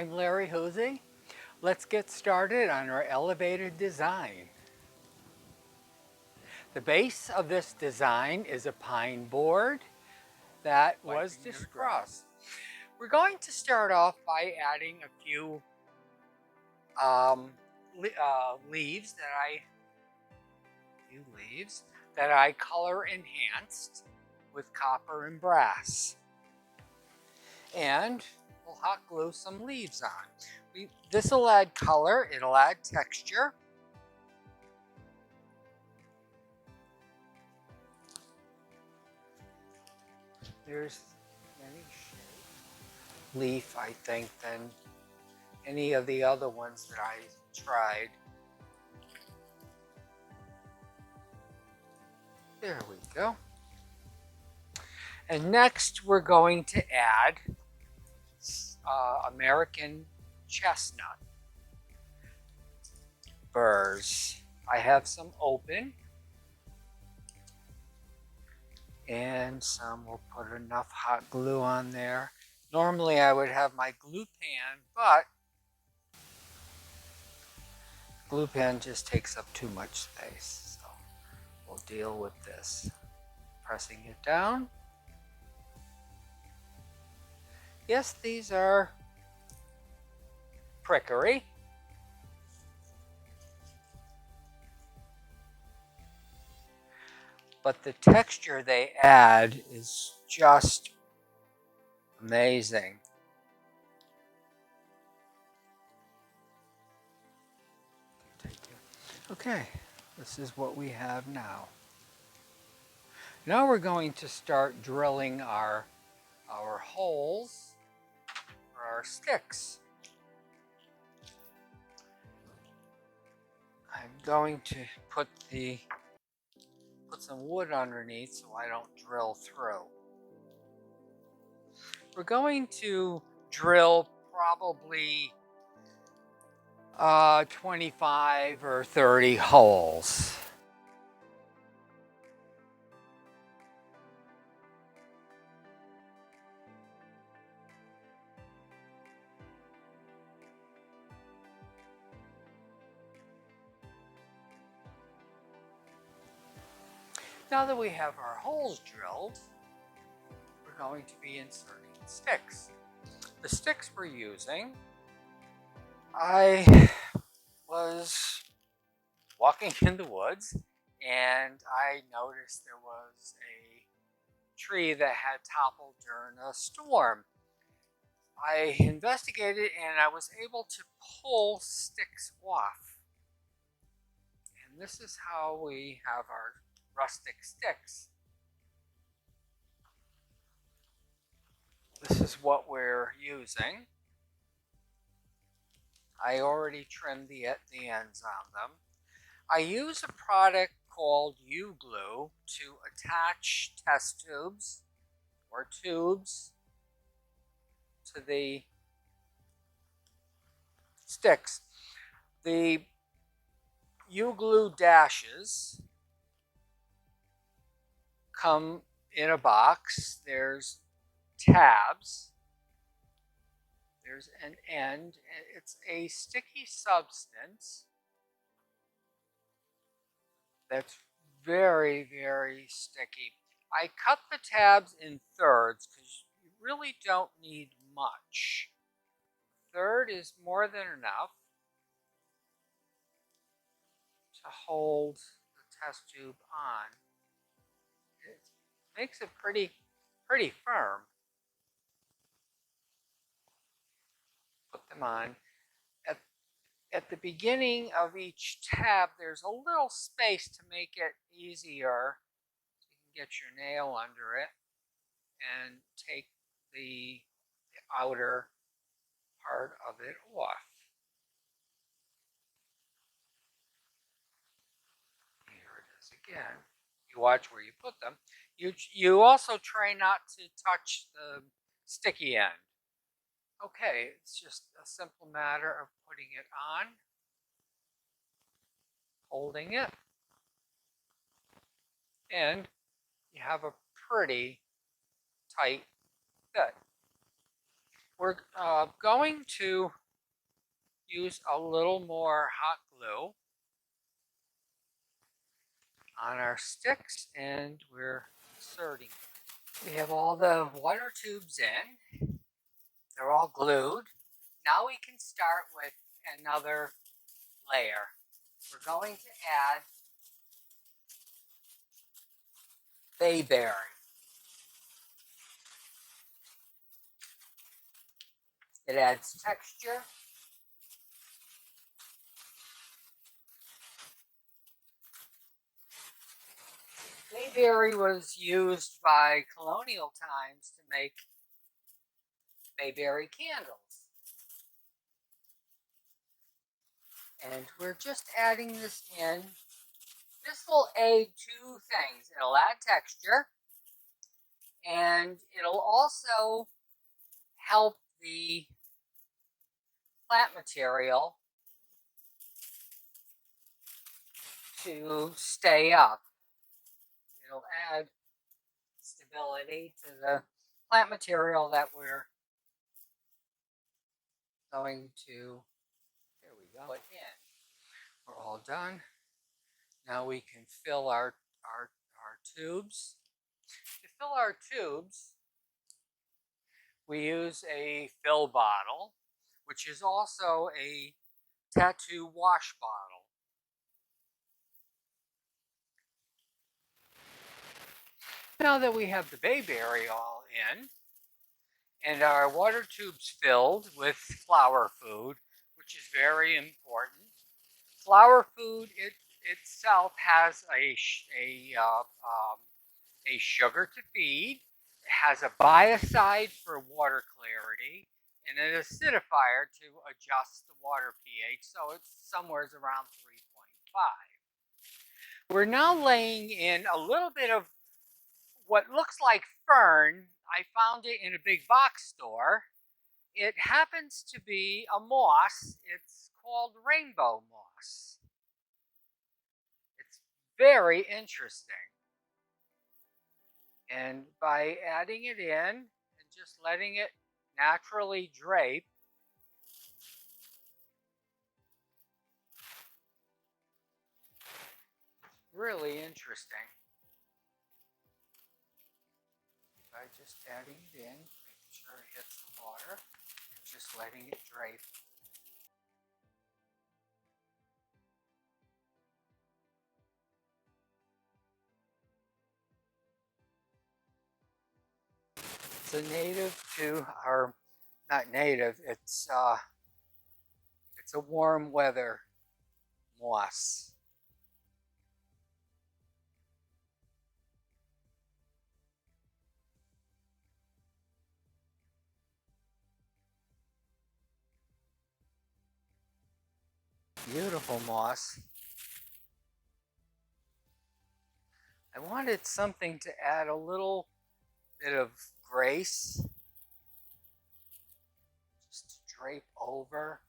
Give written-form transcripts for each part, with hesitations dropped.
I'm Larry Hosey. Let's get started on our elevated design. The base of this design is a pine board that was distressed. We're going to start off by adding a few leaves that I color enhanced with copper and brass. And we'll hot glue some leaves on. This will add color, it'll add texture. There's many shades leaf, I think, than any of the other ones that I tried. There we go. And next we're going to add American chestnut burrs. I have some open and some, we'll put enough hot glue on there. Normally I would have my glue pan, but glue pen just takes up too much space. So we'll deal with this. Pressing it down. Yes, these are prickery. But the texture they add is just amazing. Okay, this is what we have now. Now we're going to start drilling our holes for our sticks. I'm going to put some wood underneath so I don't drill through. We're going to drill probably 25 or 30 holes. Now that we have our holes drilled, we're going to be inserting sticks. The sticks we're using, I was walking in the woods and I noticed there was a tree that had toppled during a storm. I investigated and I was able to pull sticks off. And this is how we have our rustic sticks. This is what we're using. I already trimmed the ends on them. I use a product called UGLU to attach test tubes or tubes to the sticks. The UGLU Dashes come in a box. There's tabs. There's an end. It's a sticky substance that's very, very sticky. I cut the tabs in thirds because you really don't need much. A third is more than enough to hold the test tube on. It makes it pretty firm. Put them on. At the beginning of each tab, there's a little space to make it easier. You can get your nail under it and take the outer part of it off. Here it is again. You watch where you put them. You also try not to touch the sticky end. Okay, it's just a simple matter of putting it on, holding it, and you have a pretty tight fit. We're going to use a little more hot glue on our sticks, and we're inserting it. We have all the water tubes in. They're all glued. Now we can start with another layer. We're going to add Bayberry. It adds texture. Bayberry was used by colonial times to make bayberry candles. And we're just adding this in. This will aid two things. It'll add texture, and it'll also help the plant material to stay up. It'll add stability to the plant material that we're going to, there we go, put in. We're all done. Now we can fill our tubes. To fill our tubes, we use a fill bottle, which is also a tattoo wash bottle. Now that we have the bayberry all in, and our water tubes filled with flower food, which is very important. Flower food itself has a sugar to feed. It has a biocide for water clarity and an acidifier to adjust the water pH, so it's somewhere around 3.5. We're now laying in a little bit of what looks like fern. I found it in a big box store. It happens to be a moss. It's called rainbow moss. It's very interesting. And by adding it in and just letting it naturally drape, really interesting. By just adding it in, making sure it hits the water, and just letting it drape. It's a native to our, not native, it's a warm weather moss. Beautiful moss. I wanted something to add a little bit of grace, just to drape over.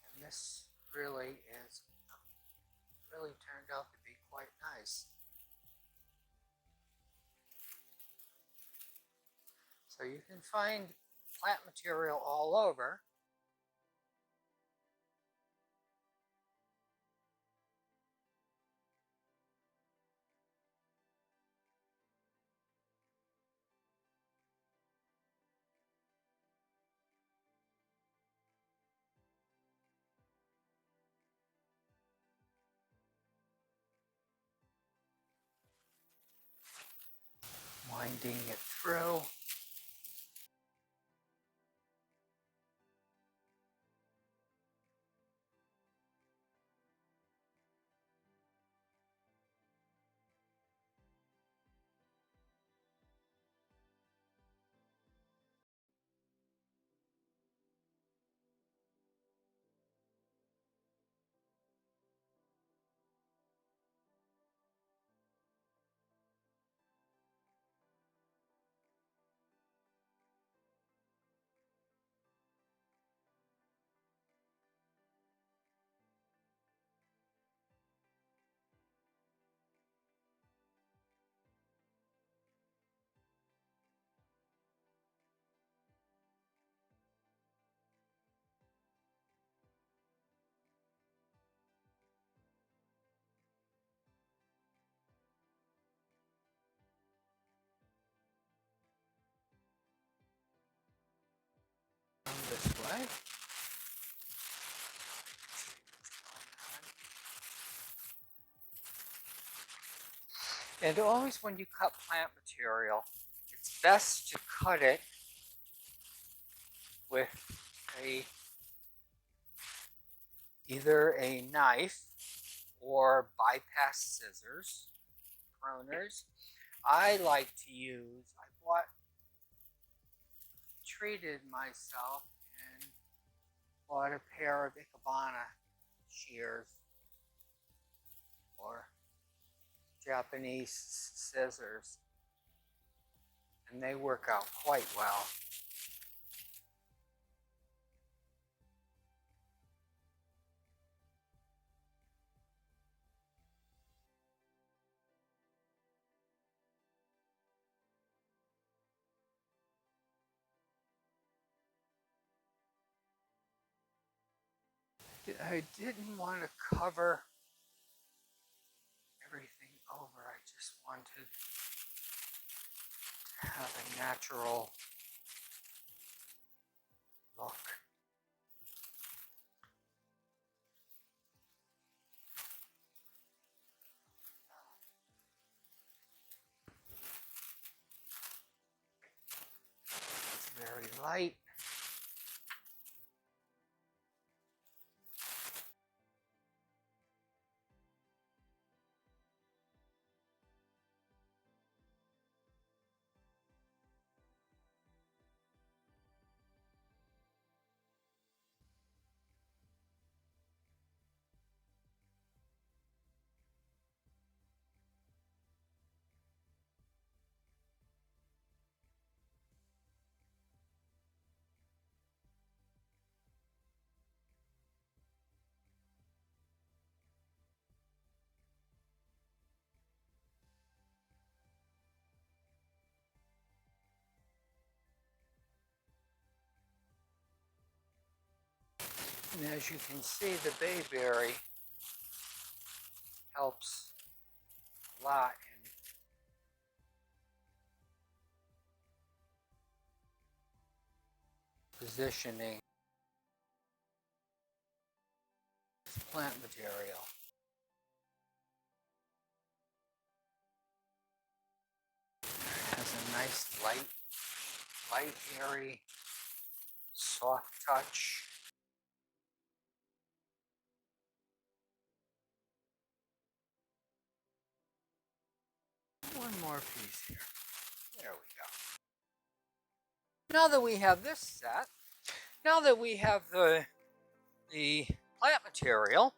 And this really turned out to be quite nice. So you can find plant material all over. Winding it through. Okay. And always when you cut plant material, it's best to cut it with either a knife or bypass scissors, pruners. I like to use, treated myself and bought a pair of Ikebana shears or Japanese scissors, and they work out quite well. I didn't want to cover everything over. I just wanted to have a natural look. It's very light. And as you can see, the Bayberry helps a lot in positioning plant material. It has a nice light, airy, soft touch. One more piece here. There we go. Now that we have this set, now that we have the plant material,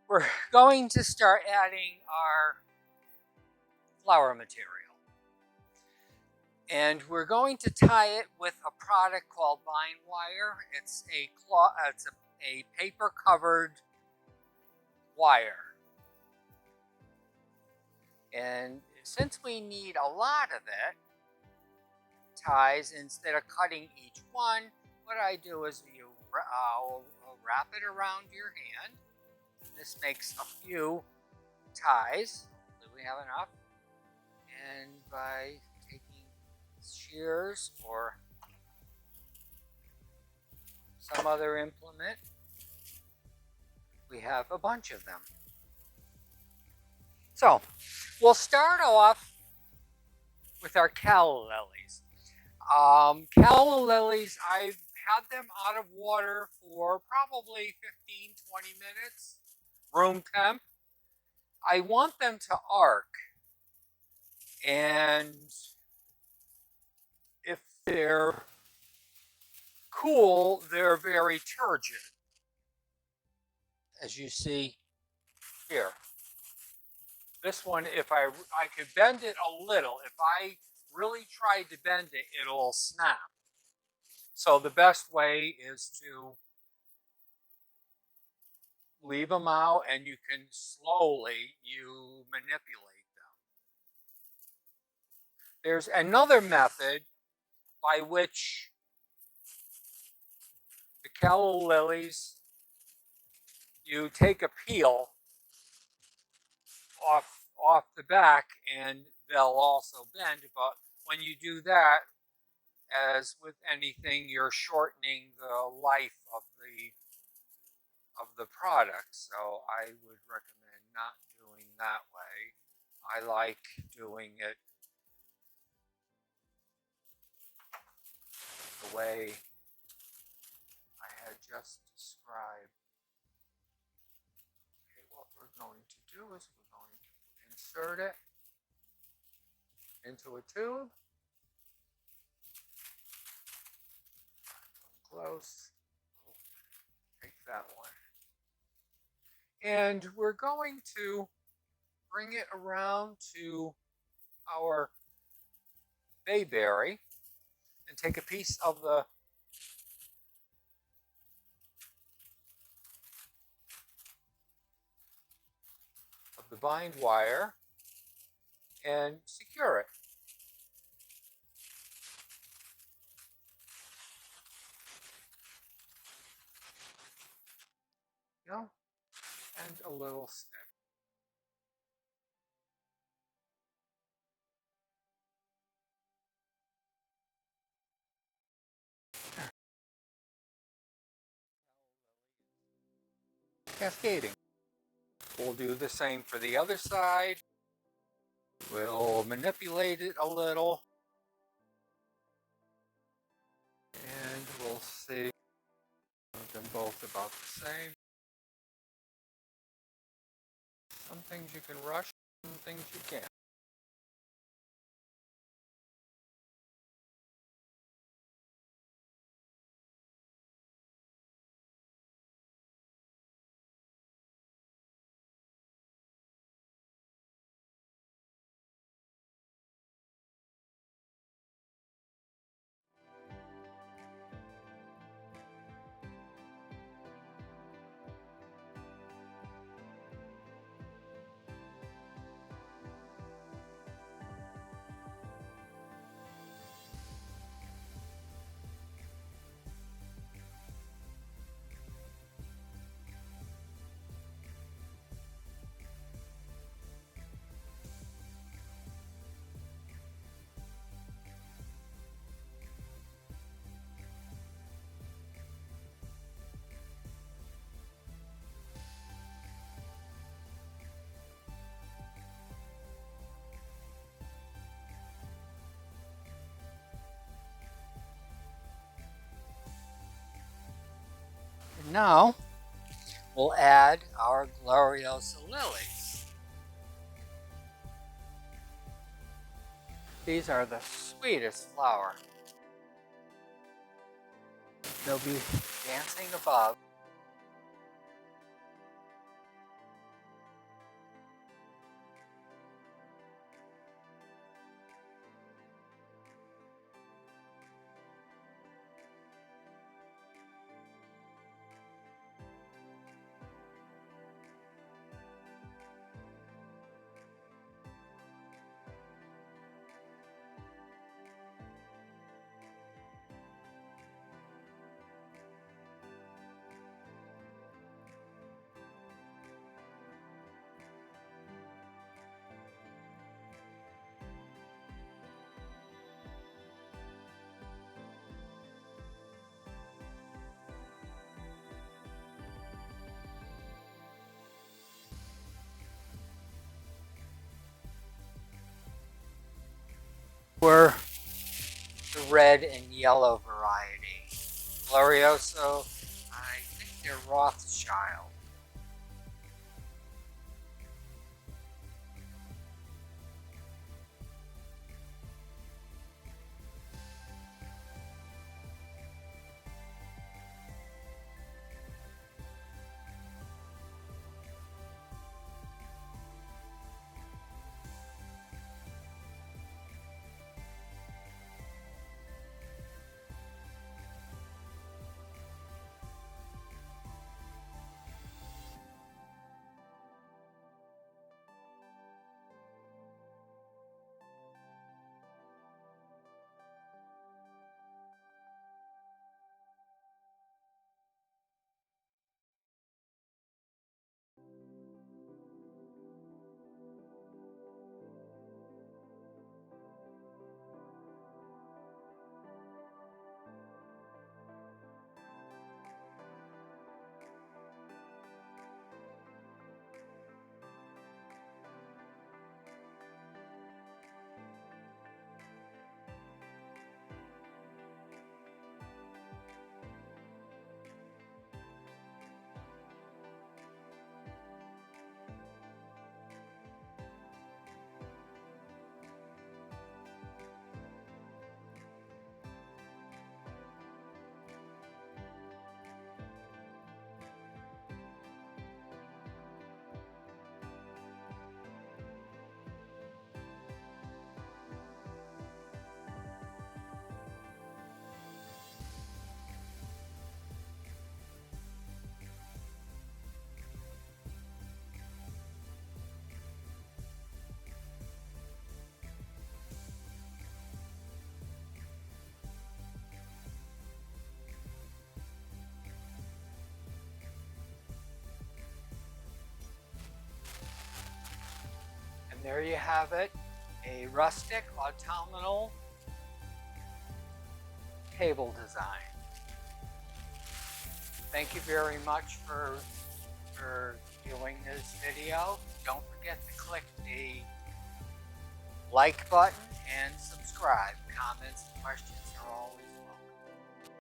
we're going to start adding our flower material. And we're going to tie it with a product called Vine Wire. It's a paper covered wire. And since we need a lot of it, ties, instead of cutting each one, what I do is I'll wrap it around your hand. This makes a few ties. Do we have enough? And by taking shears or some other implement, we have a bunch of them. So we'll start off with our calla lilies. Calla lilies, I've had them out of water for probably 15-20 minutes, room temp. I want them to arc, and if they're cool, they're very turgid, as you see here. This one, if I could bend it a little, if I really tried to bend it, it'll snap. So the best way is to leave them out, and you can slowly manipulate them. There's another method by which the calla lilies, you take a peel off the back and they'll also bend, but when you do that, as with anything, you're shortening the life of the product. So I would recommend not doing that way. I like doing it the way I had just described. Okay, what we're going to do is we're going to insert it into a tube. Come close. Take that one. And we're going to bring it around to our Bayberry and take a piece of the bind wire and secure it. You know, and a little snip. Cascading. We'll do the same for the other side. We'll manipulate it a little. And we'll see them both about the same. Some things you can rush, some things you can't. And now we'll add our Gloriosa lilies. These are the sweetest flower. They'll be dancing above. We're the red and yellow variety. Gloriosa, I think they're Rothschild. there you have it, a rustic autumnal table design. Thank you very much for viewing this video. Don't forget to click the like button and subscribe. Comments and questions are always